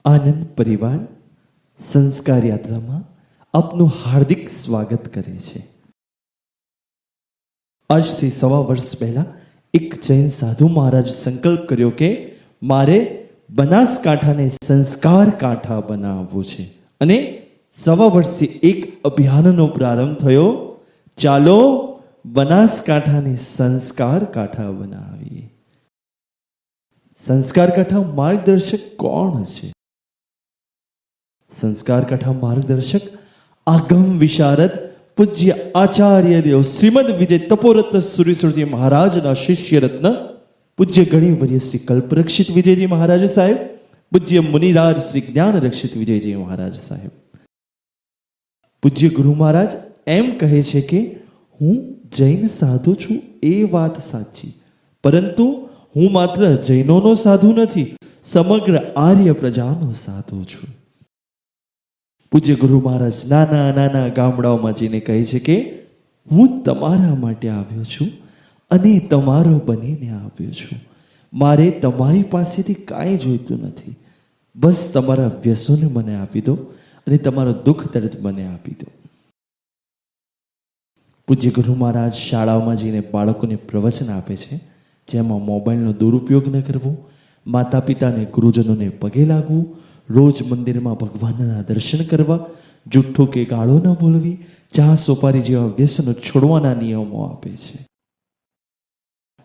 આનંદ પરિવાર સંસ્કાર યાત્રામાં આપનું હાર્દિક સ્વાગત કરે છે. આજથી 1.25 વર્ષ પહેલા એક જૈન સાધુ મહારાજ સંકલ્પ કર્યો કે મારે બનાસકાંઠાને સંસ્કાર કાંઠા બનાવવું છે અને 1.25 વર્ષથી એક અભિયાનનો પ્રારંભ થયો. ચાલો બનાસકાંઠાને સંસ્કાર કાંઠા બનાવીએ. સંસ્કાર કાંઠા માર્ગદર્શક કોણ છે? સંસ્કાર કાંઠા માર્ગદર્શક આગમ વિશારદ પૂજ્ય આચાર્ય દેવ શ્રીમદ વિજય તપોરત્ન સુરીશ્વરજી મહારાજના શિષ્ય રત્ન પૂજ્ય ગણિવર્ય શ્રી કલ્પરક્ષિત વિજયજી મહારાજ સાહેબ, પૂજ્ય મુનિરાજ શ્રી જ્ઞાન રક્ષિત વિજયજી મહારાજ સાહેબ. પૂજ્ય ગુરુ મહારાજ એમ કહે છે કે હું જૈન સાધુ છું એ વાત સાચી, પરંતુ હું માત્ર જૈનોનો સાધુ નથી, સમગ્ર આર્ય પ્રજાનો સાધુ છું. પૂજ્ય ગુરુ મહારાજ નાના નાના ગામડાઓમાં જઈને કહે છે કે હું તમારા માટે આવ્યો છું અને તમારો બનીને આવ્યો છું. મારે તમારી પાસેથી કાંઈ જોઈતું નથી, બસ તમારા વ્યસનો મને આપી દો અને તમારો દુઃખ દર્દ મને આપી દો. પૂજ્ય ગુરુ મહારાજ શાળાઓમાં જઈને બાળકોને પ્રવચન આપે છે, જેમાં મોબાઈલનો દુરુપયોગ ન કરવો, માતા પિતાને ગુરુજનોને પગે લાગવું, રોજ મંદિરમાં ભગવાનના દર્શન કરવા, જુઠ્ઠું કે ગાળો ન બોલવી, ચા સોપારી જેવા વ્યસનો છોડવાના નિયમો આપે છે.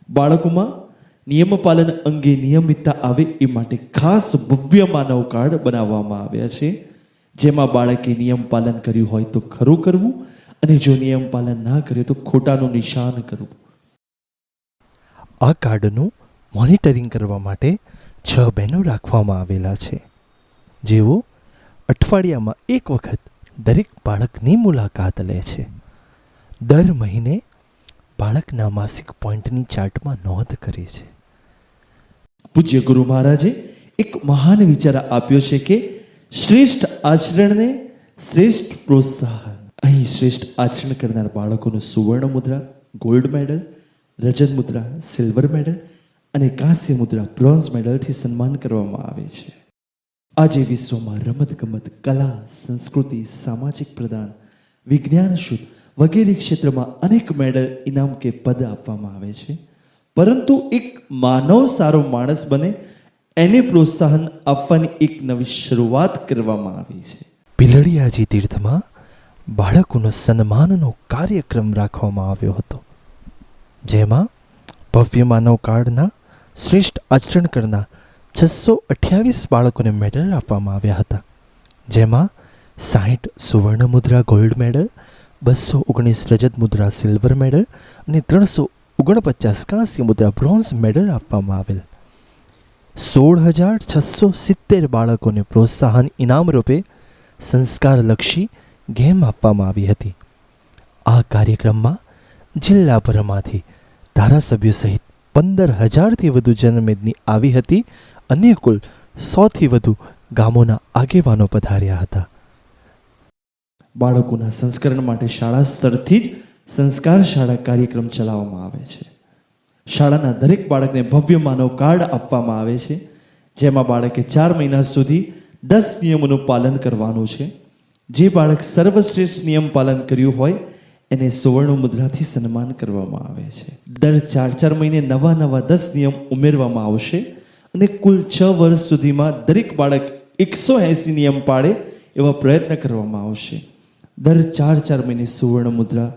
બાળકોમાં નિયમ પાલન અંગે નિયમિતતા આવે એ માટે ખાસ ભવ્ય માનવ કાર્ડ બનાવવામાં આવ્યા છે, જેમાં બાળકે નિયમ પાલન કર્યું હોય તો ખરું કરવું અને જો નિયમ પાલન ના કર્યું તો ખોટાનું નિશાન કરવું. આ કાર્ડનું મોનિટરિંગ કરવા માટે 6 બહેનો રાખવામાં આવેલા છે, જેઓ અઠવાડિયામાં એક વખત દરેક બાળકની મુલાકાત લે છે. દર મહિને બાળકના માસિક પોઈન્ટની ચાર્ટમાં નોંધ કરે છે. પૂજ્ય ગુરુ મહારાજે એક મહાન વિચાર આપ્યો છે કે શ્રેષ્ઠ આચરણને શ્રેષ્ઠ પ્રોત્સાહન. અહીં શ્રેષ્ઠ આચરણ કરનાર બાળકોનું સુવર્ણ મુદ્રા, ગોલ્ડ મેડલ, રજત મુદ્રા, સિલ્વર મેડલ અને કાંસ્ય મુદ્રા, બ્રોન્ઝ મેડલથી સન્માન કરવામાં આવે છે. આજે વિશ્વમાં રમતગમત, કલા, સંસ્કૃતિ, સામાજિક પ્રદાન, વિજ્ઞાન શુદ્ધ વગેરે ક્ષેત્રમાં અનેક મેડલ, ઇનામ કે પદ આપવામાં આવે છે, પરંતુ એક માનવ સારો માણસ બને એને પ્રોત્સાહન આપવાની એક નવી શરૂઆત કરવામાં આવી છે. ભીલડિયાજી તીર્થમાં બાળકોનો સન્માનનો કાર્યક્રમ રાખવામાં આવ્યો હતો, જેમાં ભવ્ય માનવ કાર્ડના શ્રેષ્ઠ આચરણ કરનાર 628 બાળકોને મેડલ આપવામાં આવ્યા હતા, જેમાં 60 સુવર્ણ મુદ્રા ગોલ્ડ મેડલ, 219 રજત મુદ્રા સિલ્વર મેડલ અને 349 કાંસ્ય મુદ્રા બ્રોન્ઝ મેડલ આપવામાં આવેલ. 16,670 બાળકોને પ્રોત્સાહન ઇનામ રૂપે સંસ્કારલક્ષી ગેમ આપવામાં આવી હતી. આ કાર્યક્રમમાં જિલ્લાભરમાંથી ધારાસભ્યો સહિત 15,000થી વધુ જનમેદની આવી હતી અને કુલ 100થી વધુ ગામોના આગેવાનો પધાર્યા હતા. બાળકોના સંસ્કરણ માટે શાળા સ્તરથી જ સંસ્કાર શાળા કાર્યક્રમ ચલાવવામાં આવે છે. શાળાના દરેક બાળકને ભવ્ય માનવ કાર્ડ આપવામાં આવે છે, જેમાં બાળકે 4 મહિના સુધી 10 નિયમોનું પાલન કરવાનું છે. જે બાળક સર્વશ્રેષ્ઠ નિયમ પાલન કર્યું હોય એને સુવર્ણ મુદ્રાથી સન્માન કરવામાં આવે છે. દર 4 મહિને નવા 10 નિયમ ઉમેરવામાં આવશે અને કુલ 6 વર્ષ સુધીમાં દરેક બાળક 180 નિયમ પાળે એવા પ્રયત્ન કરવામાં આવશે. દર 4 મહિને સુવર્ણ મુદ્રા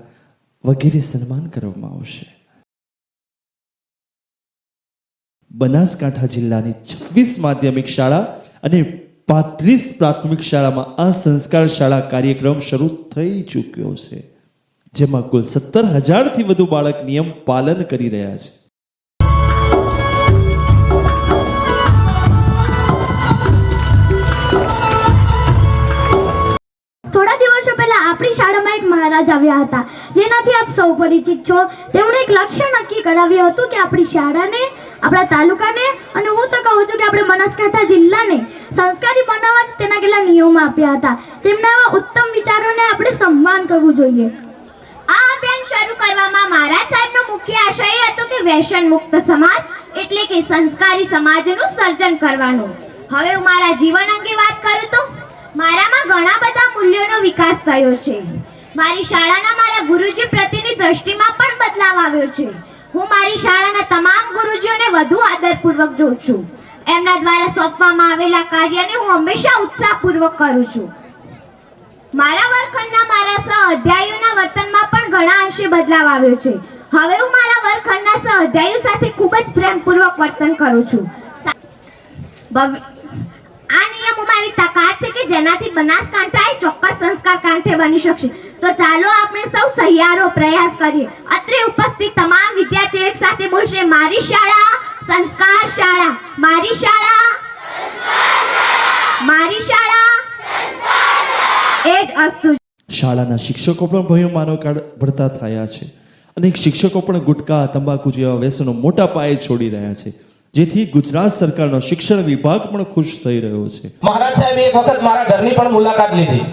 વગેરે સન્માન કરવામાં આવશે. બનાસકાંઠા જિલ્લાની 26 માધ્યમિક શાળા અને 35 પ્રાથમિક શાળામાં આ સંસ્કાર શાળા કાર્યક્રમ શરૂ થઈ ચૂક્યો છે, જેમાં કુલ 17,000થી વધુ બાળક નિયમ પાલન કરી રહ્યા છે. થોડા દિવસો પહેલા આપણી શાળામાં એક મહારાજ આવ્યા હતા, જેનાથી આપ સૌ પરિચિત છો. તેમણે એક લક્ષ્ય નક્કી કરાવ્યું હતું કે આપણી શાળાને, આપણા તાલુકાને અને હું તો કહું છું કે આપણે બનાસકાંઠા જિલ્લાને સંસ્કારી બનાવવા જ તેના કેટલા નિયમો આપ્યા હતા. તેમના આવા ઉત્તમ વિચારોને આપણે સન્માન કરવું જોઈએ. આ અભિયાન શરૂ કરવામાં મહારાજ સાહેબનો મુખ્ય આશય હતો કે વ્યસન મુક્ત સમાજ એટલે કે સંસ્કારી સમાજનું સર્જન કરવાનું. હવે હું મારા જીવન અંગે વાત કરું તો મારામાં ઘણા બધા મૂલ્યોનો વિકાસ થયો છે. મારી શાળાના મારા ગુરુજી પ્રત્યેની દ્રષ્ટિમાં પણ બદલાવ આવ્યો છે. હું મારી શાળાના તમામ ગુરુજીઓને વધુ આદરપૂર્વક જોઉં છું. એમના દ્વારા સોંપવામાં આવેલા કાર્યને હું હંમેશા ઉત્સાહપૂર્વક કરું છું. મારા વર્ગખંડના મારા સહ-અધ્યાયીઓના વર્તનમાં પણ ઘણા અંશે બદલાવ આવ્યો છે. હવે હું મારા વર્ગખંડના સહ-અધ્યાયીઓ સાથે ખૂબ જ પ્રેમપૂર્વક વર્તન કરું છું. આ નિયમોમાં એવી તાકાત છે કે જેનાથી બનાસકાંઠા એ ચોક્કસ સંસ્કાર કાંઠે બની શકશે. તો ચાલો આપણે સૌ સહિયારો પ્રયાસ કરીએ. અત્રે ઉપસ્થિત તમામ વિદ્યાર્થીઓ એક સાથે બોલશે, મારી શાળા સંસ્કાર શાળા, મારી શાળા મારી શાળા. એ જ અસ્તુ. શાળાના શિક્ષકો પણ ભવ્ય માનવ કાર્ડ ભરતા થયા છે. અનેક શિક્ષકો પણ ગુટકા, તંબાકુ જેવા વ્યસનો મોટા પાયે છોડી રહ્યા છે, જેથી ગુજરાત સરકારનો શિક્ષણ વિભાગ પણ ખુશ થઈ રહ્યો છે. મહારાજ સાહેબે એક વખત મારા ઘરની પણ મુલાકાત લીધી.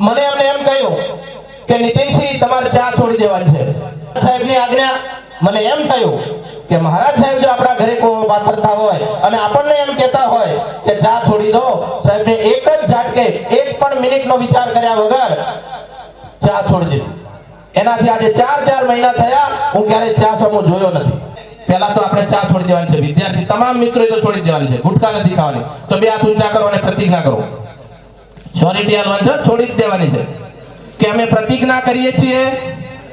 મને એમને એમ કહ્યું કે નીતિનસિંહ તમારે ચા છોડી દેવાની છે. સાહેબની આજ્ઞા. મને એમ થયું કે મહારાજ સાહેબ જો આપણા ઘરે કોઈ પાથરતા હોય અને આપણને એમ કહેતા હોય કે ચા છોડી દો, સાહેબને એક જ ઝાટકે એક પણ મિનિટનો વિચાર કર્યા વગર ચા છોડી દીધી. એનાથી આજે 4 મહિના થયા, હું ક્યારે ચા સમૂહ જોયો નથી. પહેલા તો આપણે ચા છોડી દેવાની છે. વિદ્યાર્થી તમામ મિત્રો તો છોડી દેવાની છે. ગુટકા નથી ખાવાની. તો 2 હાથ ઊંચા કરો અને પ્રતિજ્ઞા કરો. શ્યોરિટી આલવાની છે, છોડી જ દેવાની છે. કે અમે પ્રતિજ્ઞા કરીએ છીએ,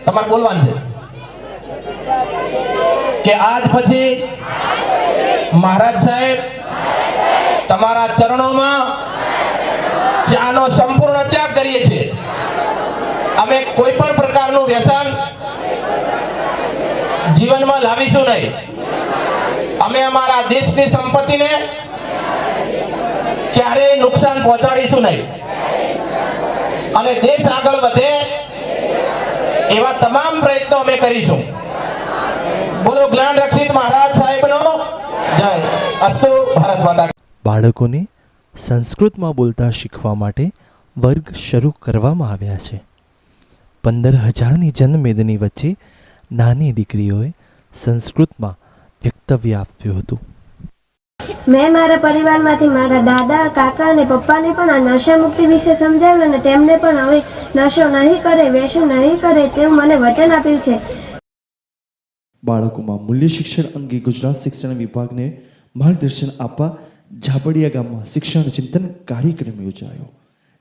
તમારે બોલવાનું છે કે આજ પછી મહારાજ સાહેબ તમારા ચરણોમાં ચાનો સંપૂર્ણ ત્યાગ કરીએ છીએ. અમે કોઈ પણ પ્રકારનું વ્યસન જીવનમાં લાવીશું નહીં. અમે અમારા દેશની સંપત્તિને ક્યારેય નુકસાન પહોંચાડીશું નહીં. અને દેશ આગળ વધે એવા તમામ પ્રયત્નો અમે કરીશું. બોલો જ્ઞાન રક્ષિત મહારાજ સાહેબનો જય. અસ્તુ. ભારત માતા. બાળકોને સંસ્કૃતમાં બોલતા શીખવા માટે વર્ગ શરૂ કરવામાં આવ્યા છે. 15,000ની જનમેદની વચ્ચે નાની દીકરીઓએ સંસ્કૃતમાં વક્તવ્ય આપ્યું હતું. મેં મારા પરિવારમાંથી મારા દાદા, કાકા અને પપ્પાને પણ આ નશા મુક્તિ વિશે સમજાવ્યું અને તેમને પણ હવે નશો નહીં કરે, વ્યસન નહીં કરે તેવું મને વચન આપ્યું છે. બાળકોમાં મૂલ્ય શિક્ષણ અંગે ગુજરાત શિક્ષણ વિભાગને માર્ગદર્શન આપવા ઝાબડિયા ગામમાં શિક્ષણ ચિંતન કાર્યક્રમ યોજાયો,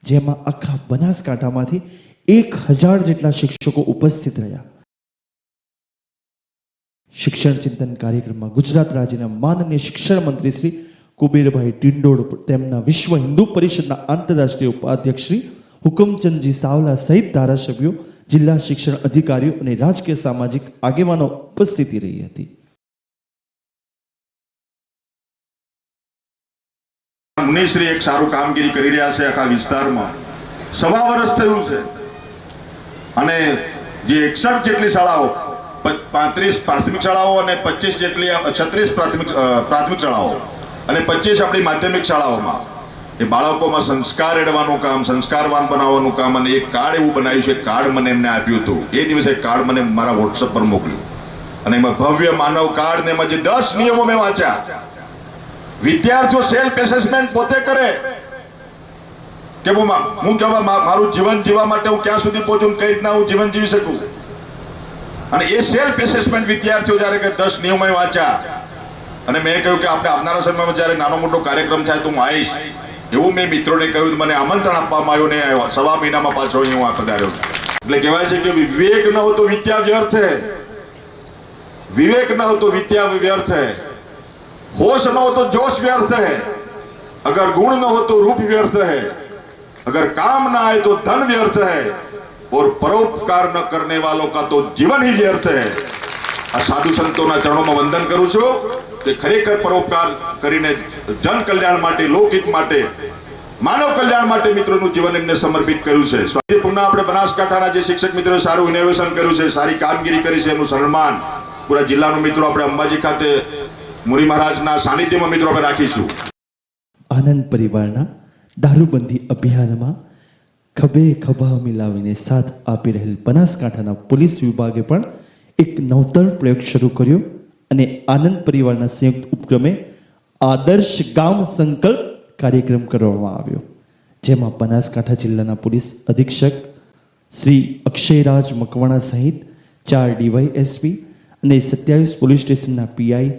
જેમાં આખા બનાસકાંઠામાંથી 1,000 જેટલા શિક્ષકો ઉપસ્થિત રહ્યા. શિક્ષણ ચિંતન કાર્યક્રમમાં ગુજરાત રાજ્યના માનનીય શિક્ષણ મંત્રી શ્રી કુબેરભાઈ ટિંડોળ, તેમના વિશ્વ હિન્દુ પરિષદના આંતરરાષ્ટ્રીય ઉપાધ્યક્ષ શ્રી હુકમચંદજી સાવલા સહિત ધારાસભ્યો, જિલ્લા શિક્ષણ અધિકારીઓ અને રાજકીય સામાજિક આગેવાનો ઉપસ્થિતિ રહી હતી. મુનિશ્રી એક સારું કામગીરી કરી રહ્યા છે. આખા વિસ્તારમાં 1.5 વર્ષ થયું છે અને જે 61 જેટલી શાળાઓ, 35 પ્રાથમિક શાળાઓ અને 25 જેટલી 36 પ્રાથમિક શાળાઓ અને 25 આપણી માધ્યમિક શાળાઓમાં એ બાળકોમાં સંસ્કાર એડવાનું કામ, સંસ્કારવાન બનાવવાનું કામ, અને એક કાર્ડ એવું બનાવ્યું છે. કાર્ડ મને એમને આપ્યું હતું. એ દિવસે કાર્ડ મને મારા વોટ્સઅપ પર મોકલ્યું અને એમાં ભવ્ય માનવ કાર્ડ ને એમાં જે 10 નિયમો મેં વાંચ્યા. વિદ્યાર્થીઓ સેલ્ફ એસેસમેન્ટ પોતે કરે કે હું કેવા મારું જીવન જીવવા માટે હું ક્યાં સુધી પહોંચું, કઈ રીતના હું જીવન જીવી શકું. અને એ સેલ્ફ એસેસમેન્ટ વિદ્યાર્થીઓ જ્યારે કે 10 નિયમો વાંચ્યા અને મેં કહ્યું કે આપણે આવનારા સમયમાં જ્યારે નાનો મોટો કાર્યક્રમ થાય તો હું આવીશ, એવું મેં મિત્રોને કહ્યું. મને આમંત્રણ આપવામાં આવ્યું ને 1.5 મહિનામાં પાછો અહીં હું પધાર્યો. એટલે કહેવાય છે કે વિવેક ન હો તો વિદ્યા વ્યર્થ है, विवेक न हो तो विद्या व्यर्थ है, होश न हो तो जोश व्यर्थ है, अगर गुण न हो तो रूप व्यर्थ है, अगर काम न आए तो धन व्यर्थ है और परोपकार न करने वालों का तो जीवन ही व्यर्थ है. આ સાધુ સંતોના ચરણોમાં વંદન કરું છું કે ખરેખર પરોપકાર કરીને જન કલ્યાણ માટે, લોકહિત માટે, માનવ કલ્યાણ માટે મિત્રોનું જીવન એમને સમર્પિત કર્યું છે. પુનઃ આપણે બનાસકાંઠાના જે શિક્ષક મિત્રોએ સારું ઇનોવેશન કર્યું છે, સારી કામગીરી કરી છે, એનું સન્માન પૂરા જિલ્લાનું મિત્રો આપણે અંબાજી ખાતે મુનિ મહારાજના સાનિધ્યમાં મિત્રો આપણે રાખીશું. આનંદ પરિવારના દારૂબંધી અભિયાનમાં ખભે ખભા મિલાવીને સાથ આપી રહેલ બનાસકાંઠાના પોલીસ વિભાગે પણ એક નવતર પ્રયોગ શરૂ કર્યો અને આનંદ પરિવારના સંયુક્ત ઉપક્રમે આદર્શ ગામ સંકલ્પ કાર્યક્રમ કરવામાં આવ્યો, જેમાં બનાસકાંઠા જિલ્લાના પોલીસ અધિક્ષક શ્રી અક્ષયરાજ મકવાણા સહિત 4 ડીવાયએસપી અને 27 પોલીસ સ્ટેશનના પીઆઈ,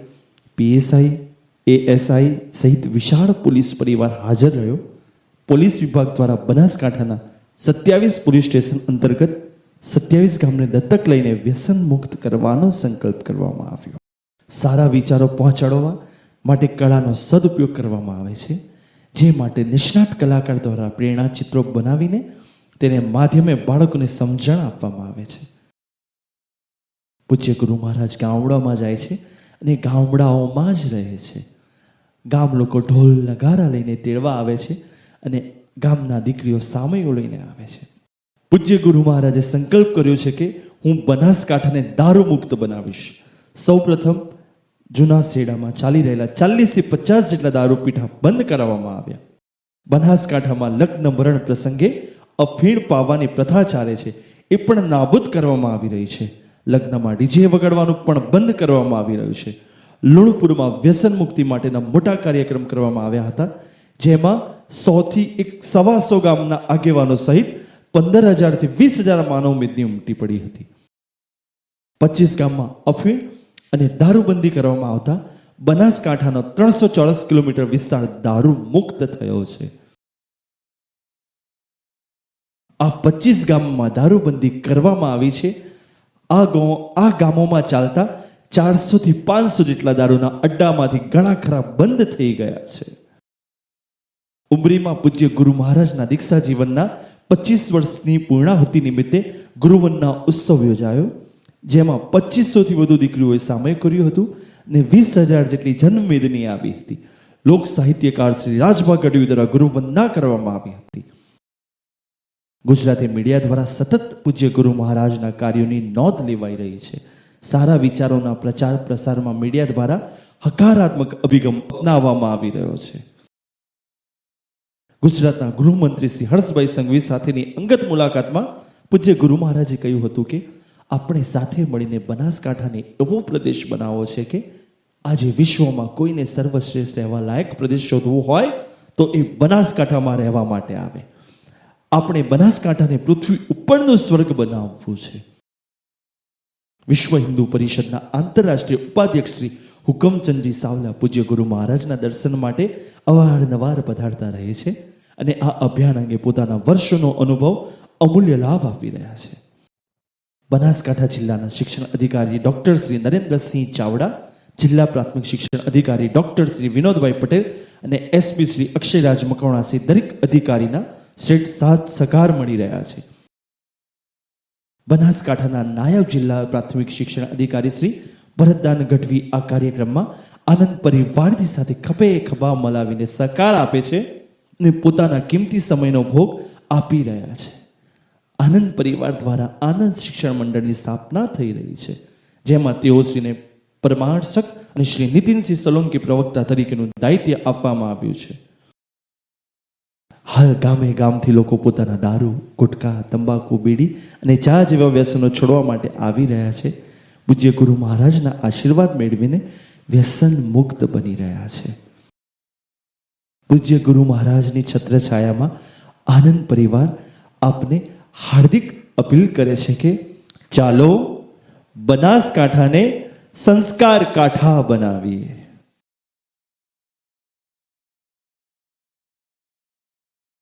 પીએસઆઈ, એએસઆઈ સહિત વિશાળ પોલીસ પરિવાર હાજર રહ્યો. પોલીસ વિભાગ દ્વારા બનાસકાંઠાના 27 પોલીસ સ્ટેશન અંતર્ગત 27 ગામને દત્તક લઈને વ્યસન મુક્ત કરવાનો સંકલ્પ કરવામાં આવ્યો. સારા વિચારો પહોંચાડવા માટે કળાનો સદુપયોગ કરવામાં આવે છે, જે માટે નિષ્ણાત કલાકાર દ્વારા પ્રેરણા ચિત્રો બનાવીને તેને માધ્યમે બાળકોને સમજણ આપવામાં આવે છે. પૂજ્ય ગુરુ મહારાજ ગામડામાં જાય છે અને ગામડાઓમાં જ રહે છે. ગામ લોકો ઢોલ નગારા લઈને તેડવા આવે છે અને ગામના દીકરીઓ સામૈયો લઈને આવે છે. પૂજ્ય ગુરુ મહારાજે સંકલ્પ કર્યો છે કે હું બનાસકાંઠાને દારૂ મુક્ત બનાવીશ. સૌપ્રથમ જૂના શેડામાં ચાલી રહેલા 40 થી 50 જેટલા દારૂ પીઠા બંધ કરાવવામાં આવ્યા. બનાસકાંઠામાં લગ્ન મરણ પ્રસંગે અફીણ પાવાની પ્રથા ચાલે છે, એ પણ નાબૂદ કરવામાં આવી રહી છે. લગ્નમાં ડીજે વગાડવાનું પણ બંધ કરવામાં આવી રહ્યું છે. લુણપુરમાં વ્યસન મુક્તિ માટેના મોટા કાર્યક્રમ કરવામાં આવ્યા હતા, જેમાં 100 થી 125 ગામના આગેવાનો સહિત 15,000 થી 20,000 માનવ મેદની ઉમટી પડી હતી. 25 ગામમાં અફીણ અને દારૂબંધી કરવામાં આવતા બનાસકાંઠાનો 300 ચોરસ કિલોમીટર વિસ્તાર દારૂ મુક્ત થયો છે. આ 25 ગામમાં દારૂબંધી કરવામાં આવી છે. આ ગામોમાં ચાલતા 400 થી 500 જેટલા દારૂના અડ્ડામાંથી ઘણા ખરા બંધ થઈ ગયા છે. ઉમરીમાં પૂજ્ય ગુરુ મહારાજના દીક્ષા જીવનના 25 વર્ષની પૂર્ણાહુતિ નિમિત્તે ગુરુવંદના ઉત્સવ યોજાયો, જેમાં 2500 થી વધુ દીકરીઓએ સામૈયું કર્યું હતું અને 20,000 જેટલી જન્મમેદની આવી હતી. લોક સાહિત્યકાર શ્રી રાજભા ગઢવી દ્વારા ગુરુવંદના કરવામાં આવી હતી. ગુજરાતી મીડિયા દ્વારા સતત પૂજ્ય ગુરુ મહારાજના કાર્યોની નોંધ લેવાઈ રહી છે. સારા વિચારોના પ્રચાર પ્રસારમાં મીડિયા દ્વારા હકારાત્મક અભિગમ અપનાવવામાં આવી રહ્યો છે. ગુજરાતના ગૃહમંત્રી શ્રી હર્ષભાઈ સંઘવી સાથેની અંગત મુલાકાતમાં પૂજ્ય ગુરુ મહારાજે કહ્યું હતું કે આપણે સાથે મળીને બનાસકાંઠાને એવો પ્રદેશ બનાવવો છે કે આજે વિશ્વમાં કોઈને સર્વશ્રેષ્ઠ રહેવા લાયક પ્રદેશ શોધવો હોય તો એ બનાસકાંઠામાં રહેવા માટે આવે. આપણે બનાસકાંઠાને પૃથ્વી ઉપરનું સ્વર્ગ બનાવવું છે. વિશ્વ હિન્દુ પરિષદના આંતરરાષ્ટ્રીય ઉપાધ્યક્ષ શ્રી હુકમચંદજી સાવલા પૂજ્ય ગુરુ મહારાજના દર્શન માટે અવારનવાર પધારતા રહે છે અને આ અભિયાન અંગે પોતાના વર્ષોનો અનુભવ અમૂલ્ય લાભ આપી રહ્યા છે. બનાસકાંઠા જિલ્લાના શિક્ષણ અધિકારી ડોક્ટર શ્રી નરેન્દ્રસિંહ ચાવડા, જિલ્લા પ્રાથમિક શિક્ષણ અધિકારી ડોક્ટર શ્રી વિનોદભાઈ પટેલ અને એસપી શ્રી અક્ષયરાજ મકવાણા સહિત દરેક અધિકારીના શ્રેષ્ઠ સાથ સહકાર મળી રહ્યા છે. બનાસકાંઠાના નાયબ જિલ્લા પ્રાથમિક શિક્ષણ અધિકારી શ્રી ભરતદાન ગઢવી આ કાર્યક્રમમાં આનંદ પરિવારની સાથે ખભે ખભા મલાવીને સહકાર આપે છે અને પોતાના કિંમતી સમયનો ભોગ આપી રહ્યા છે. આનંદ પરિવાર દ્વારા આનંદ શિક્ષણ મંડળની સ્થાપના થઈ રહી છે, જેમાં તેઓ શ્રીને પરમાર્શક અને શ્રી નીતિનસિંહ સોલંકી પ્રવક્તા તરીકેનું દાયિત્વ આપવામાં આવ્યું છે. હાલ ગામે ગામથી લોકો પોતાના દારૂ, ગુટકા, તંબાકુ, બીડી અને ચા જેવા વ્યસનો છોડવા માટે આવી રહ્યા છે. પૂજ્ય ગુરુ મહારાજના આશીર્વાદ મેળવીને વ્યસન મુક્ત બની રહ્યા છે. પૂજ્ય ગુરુ મહારાજની છત્રછાયામાં આનંદ પરિવાર આપને હાર્દિક અપીલ કરે છે કે ચાલો બનાસકાંઠાને સંસ્કાર કાંઠા બનાવીએ.